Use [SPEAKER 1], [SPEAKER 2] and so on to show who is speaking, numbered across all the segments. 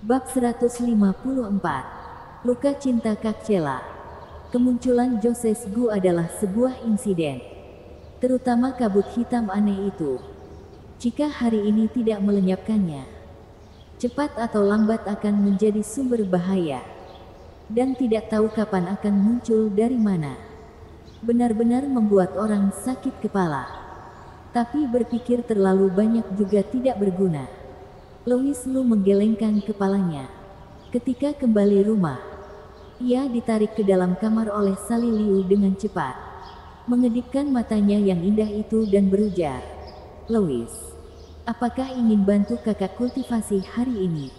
[SPEAKER 1] Bab 154. Luka cinta Kak Cela. Kemunculan Joses Gu adalah sebuah insiden, terutama kabut hitam aneh itu. Jika hari ini tidak melenyapkannya, cepat atau lambat akan menjadi sumber bahaya, dan tidak tahu kapan akan muncul dari mana. Benar-benar membuat orang sakit kepala. Tapi berpikir terlalu banyak juga tidak berguna. Louis Lu menggelengkan kepalanya. Ketika kembali rumah, ia ditarik ke dalam kamar oleh Sally Liu dengan cepat, mengedipkan matanya yang indah itu dan berujar, "Louis, apakah ingin bantu kakak kultivasi hari ini?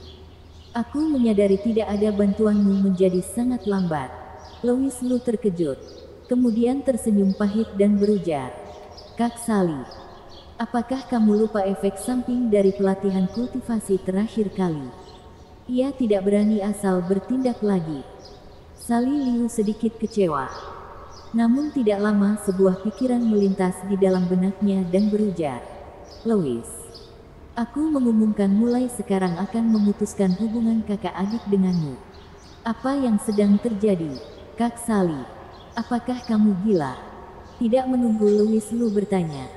[SPEAKER 1] Aku menyadari tidak ada bantuanmu menjadi sangat lambat." Louis Lu terkejut, kemudian tersenyum pahit dan berujar, "Kak Sally, apakah kamu lupa efek samping dari pelatihan kultivasi terakhir kali?" Ia tidak berani asal bertindak lagi. Sally Liu sedikit kecewa. Namun tidak lama sebuah pikiran melintas di dalam benaknya dan berujar, "Louis, aku mengumumkan mulai sekarang akan memutuskan hubungan kakak adik denganmu." "Apa yang sedang terjadi, Kak Sally? Apakah kamu gila?" Tidak menunggu Louis Lu bertanya,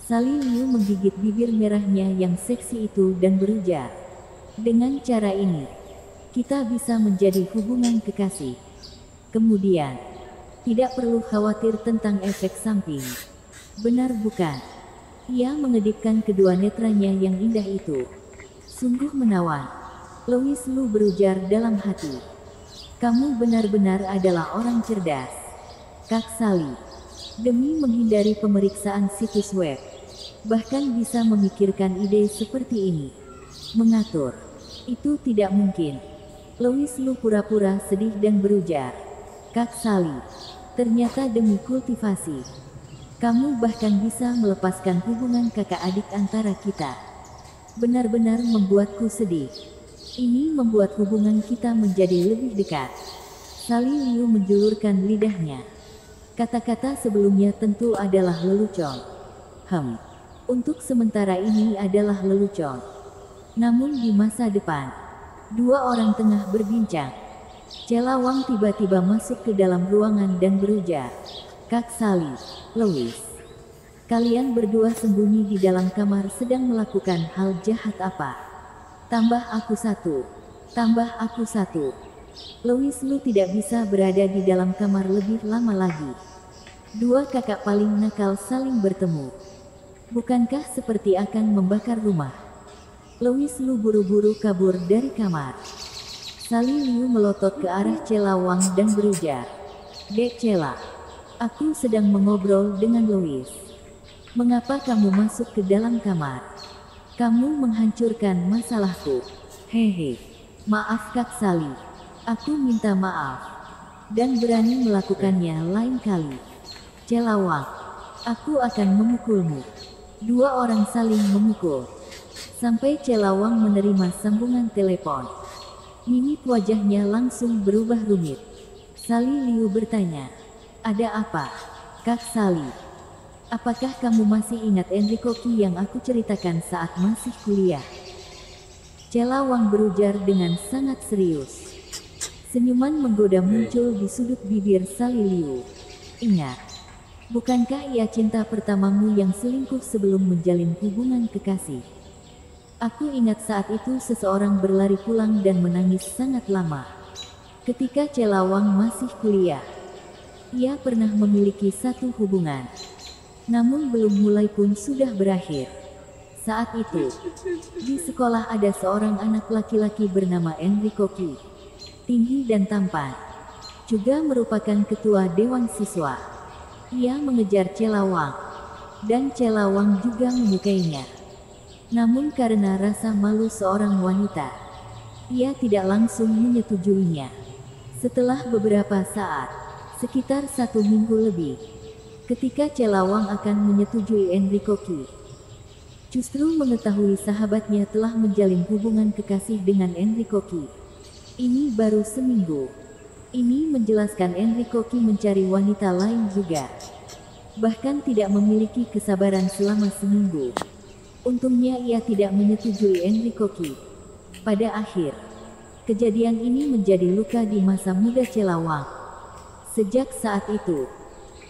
[SPEAKER 1] Sally Liu menggigit bibir merahnya yang seksi itu dan berujar, "Dengan cara ini, kita bisa menjadi hubungan kekasih. Kemudian, tidak perlu khawatir tentang efek samping. Benar bukan?" Ia mengedipkan kedua netranya yang indah itu. "Sungguh menawan." Louis Lu berujar dalam hati. "Kamu benar-benar adalah orang cerdas, Kak Sally. Demi menghindari pemeriksaan situs web, bahkan bisa memikirkan ide seperti ini. Mengatur, itu tidak mungkin." Louis Lu pura-pura sedih dan berujar, "Kak Sally, ternyata demi kultivasi, kamu bahkan bisa melepaskan hubungan kakak adik antara kita. Benar-benar membuatku sedih. Ini membuat hubungan kita menjadi lebih dekat." Sally Liu menjulurkan lidahnya. Kata-kata sebelumnya tentu adalah lelucon. Untuk sementara ini adalah lelucon. Namun di masa depan, dua orang tengah berbincang. Cela Wang tiba-tiba masuk ke dalam ruangan dan berujar, "Kak Sally, Louis, kalian berdua sembunyi di dalam kamar sedang melakukan hal jahat apa? Tambah aku satu. Tambah aku satu." Louis Lu tidak bisa berada di dalam kamar lebih lama lagi. Dua kakak paling nakal saling bertemu. Bukankah seperti akan membakar rumah? Louis Lu buru-buru kabur dari kamar. Sally Liu melotot ke arah Cela Wang dan berujar, "Dek Cela, aku sedang mengobrol dengan Louis. Mengapa kamu masuk ke dalam kamar? Kamu menghancurkan masalahku." "Hehe, maaf Kak Sally. Aku minta maaf. Dan berani melakukannya lain kali." "Cela Wang, aku akan memukulmu." Dua orang saling memukul. Sampai Cela Wang menerima sambungan telepon. Mimik wajahnya langsung berubah rumit. Sally Liu bertanya, "Ada apa, Kak Sally? Apakah kamu masih ingat Enrico Qi yang aku ceritakan saat masih kuliah?" Cela Wang berujar dengan sangat serius. Senyuman menggoda muncul di sudut bibir Sally Liu. "Ingat, bukankah ia cinta pertamamu yang selingkuh sebelum menjalin hubungan kekasih? Aku ingat saat itu seseorang berlari pulang dan menangis sangat lama. Ketika Cela Wang masih kuliah, ia pernah memiliki satu hubungan. Namun belum mulai pun sudah berakhir. Saat itu, di sekolah ada seorang anak laki-laki bernama Enrico Qi. Tinggi dan tampan. Juga merupakan ketua dewan siswa. Ia mengejar Cela Wang. Dan Cela Wang juga menyukainya. Namun karena rasa malu seorang wanita, ia tidak langsung menyetujuinya. Setelah beberapa saat, sekitar 1 minggu lebih, ketika Cela Wang akan menyetujui Enrico Qi, justru mengetahui sahabatnya telah menjalin hubungan kekasih dengan Enrico Qi. Ini baru seminggu. Ini menjelaskan Enrico Qi mencari wanita lain juga. Bahkan tidak memiliki kesabaran selama seminggu. Untungnya ia tidak menyetujui Enrico Qi. Pada akhir, kejadian ini menjadi luka di masa muda Chela Wang. Sejak saat itu,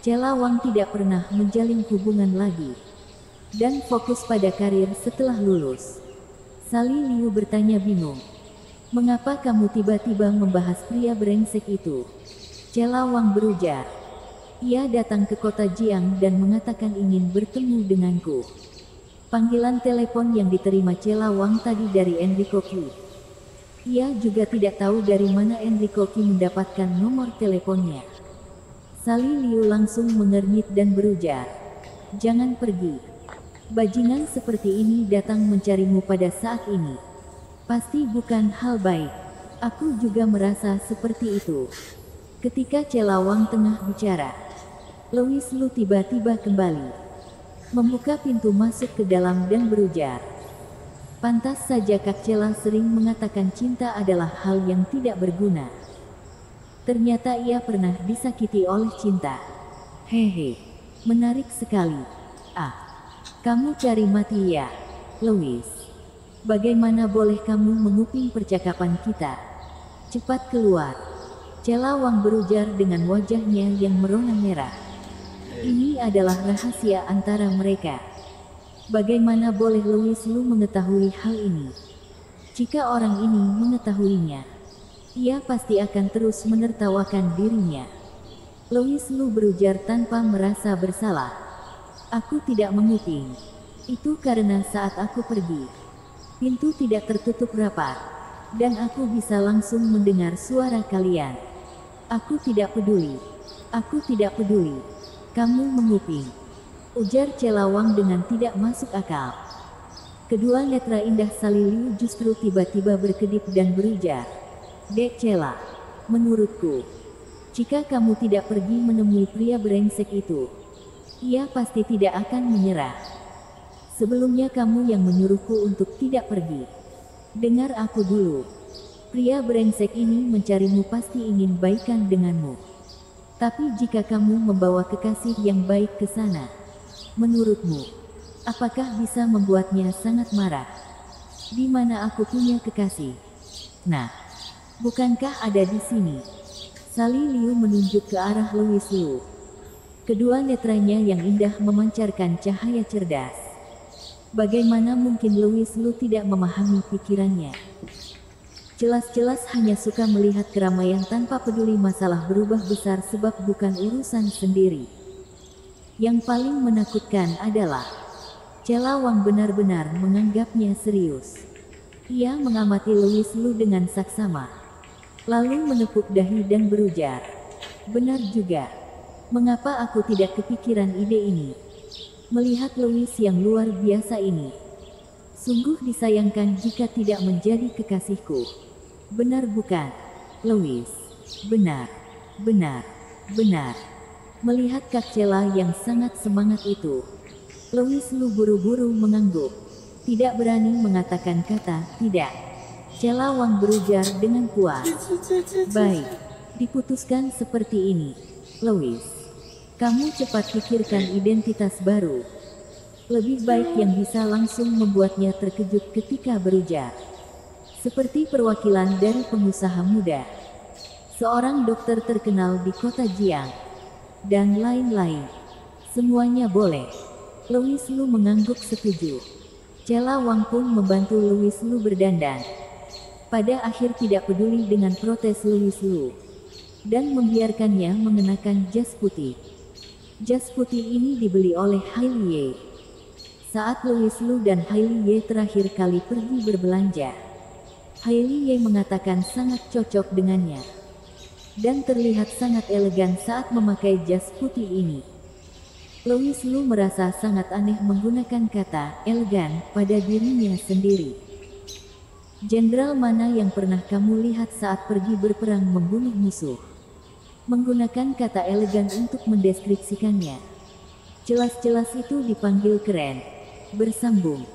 [SPEAKER 1] Chela Wang tidak pernah menjalin hubungan lagi dan fokus pada karir setelah lulus. Sali Liu bertanya bingung, "Mengapa kamu tiba-tiba membahas pria brengsek itu?" Chela Wang berujar, "Ia datang ke kota Jiang dan mengatakan ingin bertemu denganku." Panggilan telepon yang diterima Chela Wang tadi dari Enrico Qi. Ia juga tidak tahu dari mana Enrico Qi mendapatkan nomor teleponnya. Sali Liu langsung mengernyit dan berujar, "Jangan pergi. Bajingan seperti ini datang mencarimu pada saat ini. Pasti bukan hal baik." Aku juga merasa seperti itu. Ketika Chela Wang tengah bicara, Louis Lu tiba-tiba kembali, membuka pintu masuk ke dalam dan berujar, "Pantas saja Kak Chela sering mengatakan cinta adalah hal yang tidak berguna. Ternyata ia pernah disakiti oleh cinta. Hehe, menarik sekali. Ah, kamu cari mati ya, Louis. Bagaimana boleh kamu menguping percakapan kita? Cepat keluar." Chela Wang berujar dengan wajahnya yang merona merah. Ini adalah rahasia antara mereka. Bagaimana boleh Louis Lu mengetahui hal ini? Jika orang ini mengetahuinya, ia pasti akan terus menertawakan dirinya. Louis Lu berujar tanpa merasa bersalah. "Aku tidak menguping. Itu karena saat aku pergi, pintu tidak tertutup rapat, dan aku bisa langsung mendengar suara kalian. Aku tidak peduli. Aku tidak peduli. Kamu menguping," ujar Chela Wang dengan tidak masuk akal. Kedua netra indah Sali Liu justru tiba-tiba berkedip dan berujar, "Dek Chela, menurutku, jika kamu tidak pergi menemui pria brengsek itu, ia pasti tidak akan menyerah. Sebelumnya kamu yang menyuruhku untuk tidak pergi. Dengar aku dulu. Pria brengsek ini mencarimu pasti ingin baikan denganmu. Tapi jika kamu membawa kekasih yang baik ke sana, menurutmu, apakah bisa membuatnya sangat marah? Di mana aku punya kekasih? Nah, bukankah ada di sini?" Sali Liu menunjuk ke arah Louis Lu. Kedua netranya yang indah memancarkan cahaya cerdas. Bagaimana mungkin Louis Lu tidak memahami pikirannya? Jelas-jelas hanya suka melihat keramaian tanpa peduli masalah berubah besar sebab bukan urusan sendiri. Yang paling menakutkan adalah, Chela Wang benar-benar menganggapnya serius. Ia mengamati Louis Lu dengan saksama, lalu menepuk dahi dan berujar, "Benar juga. Mengapa aku tidak kepikiran ide ini? Melihat Louis yang luar biasa ini, sungguh disayangkan jika tidak menjadi kekasihku. Benar bukan, Louis? Benar, benar, benar." Melihat Kak Chela yang sangat semangat itu, Louis Lu buru-buru mengangguk, tidak berani mengatakan kata tidak. Chela Wang berujar dengan puas, "Baik, diputuskan seperti ini, Louis. Kamu cepat pikirkan identitas baru. Lebih baik yang bisa langsung membuatnya terkejut ketika berujar. Seperti perwakilan dari pengusaha muda, seorang dokter terkenal di kota Jiang, dan lain-lain. Semuanya boleh." Louis Lu mengangguk setuju. Chela Wang pun membantu Louis Lu berdandan. Pada akhir tidak peduli dengan protes Louis Lu, dan membiarkannya mengenakan jas putih. Jas putih ini dibeli oleh Hai Liye. Saat Louis Lu dan Hai Liye terakhir kali pergi berbelanja, Hai Liye mengatakan sangat cocok dengannya, dan terlihat sangat elegan saat memakai jas putih ini. Louis Lu merasa sangat aneh menggunakan kata elegan pada dirinya sendiri. "Jenderal mana yang pernah kamu lihat saat pergi berperang membunuh musuh?" Menggunakan kata elegan untuk mendeskripsikannya. Jelas-jelas itu dipanggil keren. Bersambung.